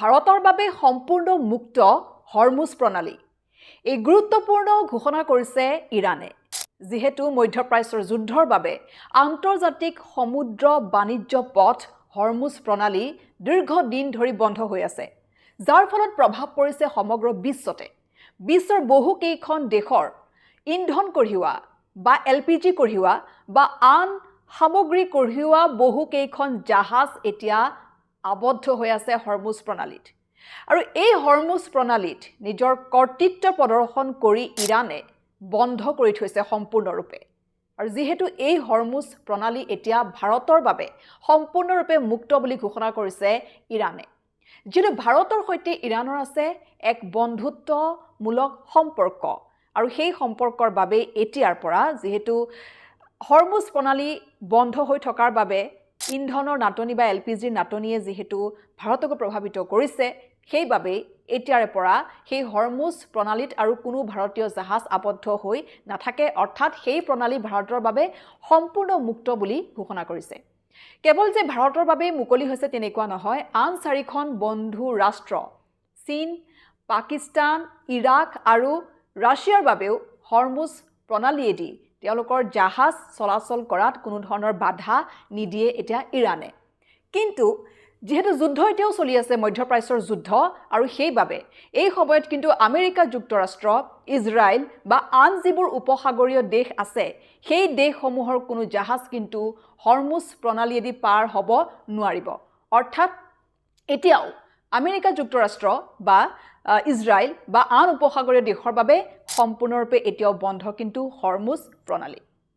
ভাৰতৰ বাবে সম্পূৰ্ণ মুক্ত হৰমুজ প্ৰণালী এই গুৰুত্বপূৰ্ণ ঘোষণা কৰিছে ইৰাণে যেহেতু মধ্যপ্ৰাচ্যৰ যুদ্ধৰ বাবে আন্তৰ্জাতিক সমুদ্ৰ বাণিজ্য পথ হৰমুজ প্ৰণালী দীৰ্ঘদিন ধৰি বন্ধ হৈ আছে যাৰ ফলত প্ৰভাৱ পৰিছে সমগ্ৰ বিশ্বতে বিশ্বৰ বহু কেইখন দেশৰ ইন্ধন কঢ়িওৱা বা এলপিজি কঢ়িওৱা বা আন সামগ্ৰী কঢ়িওৱা বহু কেইখন জাহাজ এতিয়া আবদ্ধ হৈ আছে হৰমুজ প্ৰণালীত আৰু এই হৰমুজ প্ৰণালীত নিজৰ কৰ্তৃত্ব প্ৰদৰ্শন কৰি ইৰাণে বন্ধ কৰি থৈছে সম্পূৰ্ণৰূপে আৰু যেহেতু এই হৰমুজ প্ৰণালী এতিয়া ভাৰতৰ বাবে সম্পূৰ্ণৰূপে মুক্ত বুলি ঘোষণা কৰিছে ইৰাণে যেনে ভাৰতৰ সৈতে ইৰাণৰ আছে এক বন্ধুত্বমূলক সম্পৰ্ক আৰু সেই সম্পৰ্কৰ বাবে এতিয়াৰ পৰা যেহেতু হৰমুজ প্ৰণালী বন্ধ হৈ থকাৰ বাবে ইন্ধনৰ নাটনি বা এলপিজিৰ নাটনিয়ে যেহেতু ভাৰতক প্ৰভাৱিত কৰিছে সেইবাবে এতিয়াৰ পৰা সেই হৰমুজ প্ৰণালীত আৰু কোনো ভাৰতীয় জাহাজ আবদ্ধ হৈ নাথাকে অৰ্থাৎ সেই প্ৰণালী ভাৰতৰ বাবে সম্পূৰ্ণ মুক্ত বুলি ঘোষণা কৰিছে কেৱল যে ভাৰতৰ বাবে মুকলি হৈছে তেনেকুৱা নহয় আন চাৰিখন বন্ধু ৰাষ্ট্ৰ চীন পাকিস্তান ইৰাক আৰু ৰাছিয়াৰ বাবেও হৰমুজ প্ৰণালীয়েদি তেওঁলোকৰ জাহাজ চলাচল কৰাত কোনো ধৰণৰ বাধা নিদিয়ে এতিয়া ইৰাণে কিন্তু যেহেতু যুদ্ধ এতিয়াও চলি আছে মধ্যপ্ৰাচ্যৰ যুদ্ধ আৰু সেইবাবে এই সময়ত কিন্তু আমেৰিকা যুক্তৰাষ্ট্ৰ ইজৰাইল বা আন যিবোৰ উপসাগৰীয় দেশ আছে সেই দেশসমূহৰ কোনো জাহাজ কিন্তু হৰমুজ প্ৰণালীয়েদি পাৰ হ'ব নোৱাৰিব অৰ্থাৎ এতিয়াও আমেৰিকা যুক্তৰাষ্ট্ৰ বা ইজৰাইল বা আন উপসাগৰীয় দেশৰ বাবে সম্পূৰ্ণৰূপে এতিয়াও বন্ধ কিন্তু হৰমুজ প্ৰণালী